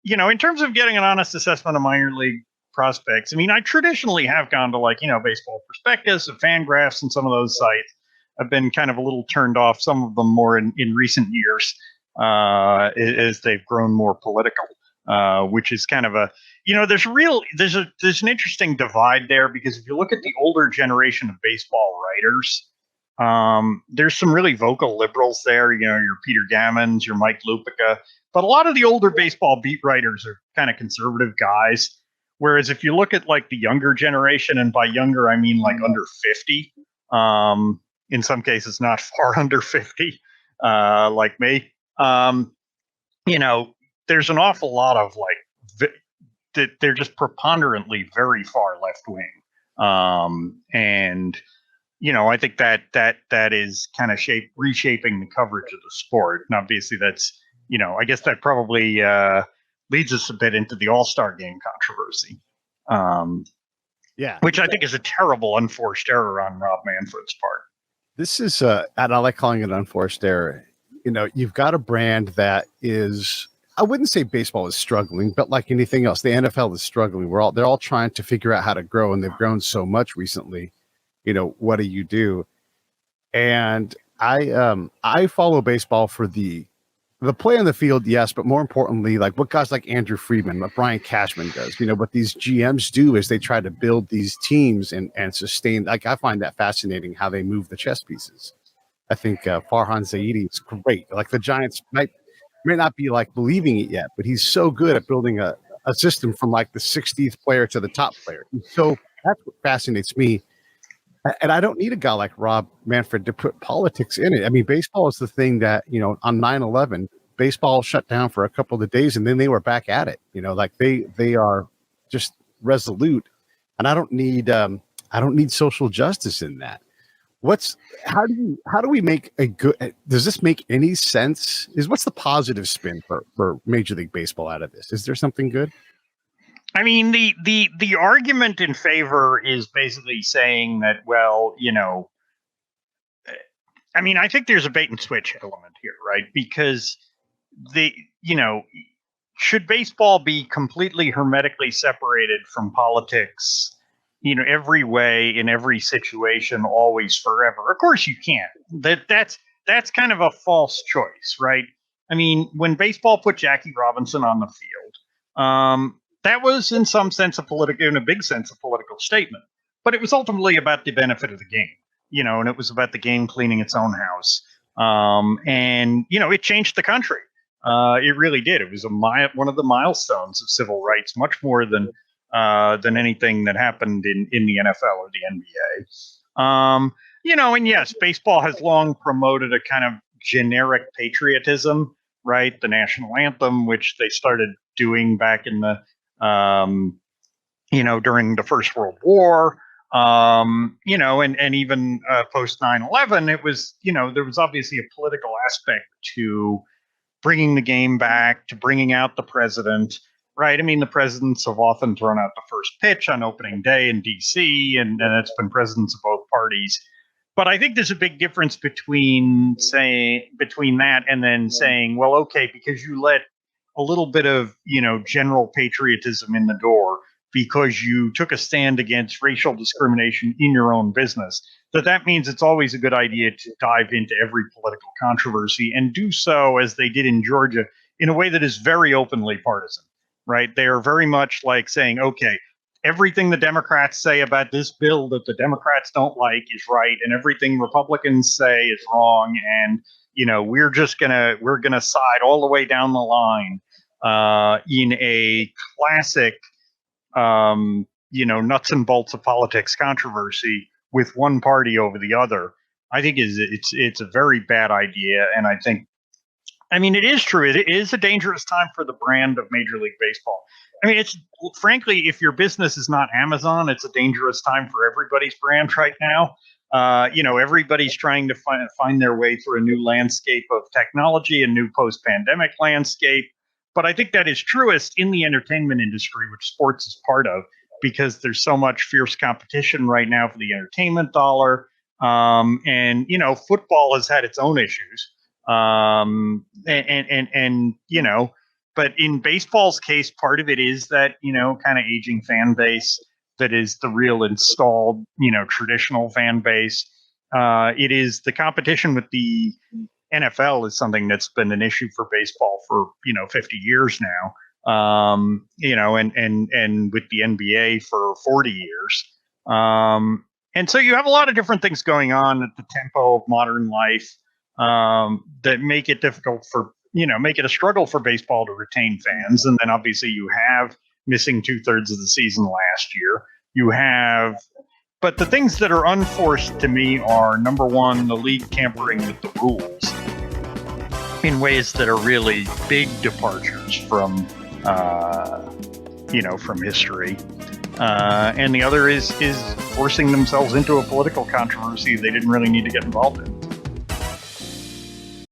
in terms of getting an honest assessment of minor league prospects, I mean, I traditionally have gone to Baseball Prospectus and Fangraphs, and some of those sites. I've been kind of a little turned off, some of them more in recent years, as they've grown more political, which is kind of there's an interesting divide there, because if you look at the older generation of baseball writers, there's some really vocal liberals there, your Peter Gammons, your Mike Lupica, but a lot of the older baseball beat writers are kind of conservative guys. Whereas if you look at the younger generation, and by younger, I mean under 50, in some cases not far under 50, like me, there's an awful lot of they're just preponderantly very far left wing. And I think that is kind of reshaping the coverage of the sport. And obviously that's, I guess that probably leads us a bit into the All-Star Game controversy. Which I think is a terrible unforced error on Rob Manfred's part. This is, and I like calling it unforced error. You've got a brand that is, I wouldn't say baseball is struggling, but like anything else, the NFL is struggling. They're all trying to figure out how to grow, and they've grown so much recently. What do you do? And I follow baseball for the play on the field, yes, but more importantly, like what guys like Andrew Friedman, what Brian Cashman does, what these GMs do is they try to build these teams and sustain. I find that fascinating how they move the chess pieces. I think Farhan Zaidi is great. Like the Giants may not be believing it yet, but he's so good at building a system from the 60th player to the top player. So that's what fascinates me. And I don't need a guy like Rob Manfred to put politics in it. I mean, baseball is the thing that, on 9/11, baseball shut down for a couple of days, and then they were back at it. They are just resolute, and I don't need social justice in that. How do we make a good? Does this make any sense? What's the positive spin for Major League Baseball out of this? Is there something good? I mean, the argument in favor is basically saying that, I think there's a bait and switch element here, right? Because should baseball be completely hermetically separated from politics, every way, in every situation, always, forever? Of course you can't. That's kind of a false choice, right? I mean, when baseball put Jackie Robinson on the field, that was in some sense in a big sense, a political statement, but it was ultimately about the benefit of the game, and it was about the game cleaning its own house. And it changed the country. It really did. It was one of the milestones of civil rights, much more than anything that happened in the NFL or the NBA. And yes, baseball has long promoted a kind of generic patriotism, right? The national anthem, which they started doing back in the during the First World War, and even post 9/11, it was, there was obviously a political aspect to bringing the game back, to bringing out the president, right? I mean, the presidents have often thrown out the first pitch on opening day in DC, and it's been presidents of both parties. But I think there's a big difference between that and then saying, well, okay, because you let a little bit of, general patriotism in the door because you took a stand against racial discrimination in your own business, that means it's always a good idea to dive into every political controversy and do so, as they did in Georgia, in a way that is very openly partisan, right? They are very much like saying, okay, everything the Democrats say about this bill that the Democrats don't like is right, and everything Republicans say is wrong, and we're gonna side all the way down the line in a classic, nuts and bolts of politics controversy with one party over the other. I think it's a very bad idea, and I think, it is true. It is a dangerous time for the brand of Major League Baseball. It's frankly, if your business is not Amazon, it's a dangerous time for everybody's brand right now. Everybody's trying to find their way through a new landscape of technology, a new post-pandemic landscape. But I think that is truest in the entertainment industry, which sports is part of, because there's so much fierce competition right now for the entertainment dollar. And football has had its own issues. And But in baseball's case, part of it is that, kind of aging fan base that is the real installed, traditional fan base. It is the competition with the NFL is something that's been an issue for baseball for, 50 years now. And with the NBA for 40 years. And so you have a lot of different things going on at the tempo of modern life that make it difficult for, make it a struggle for baseball to retain fans. And then obviously you have missing 2/3 of the season last year. But the things that are unforced to me are, number one, the league tampering with the rules in ways that are really big departures from history. And the other is forcing themselves into a political controversy they didn't really need to get involved in.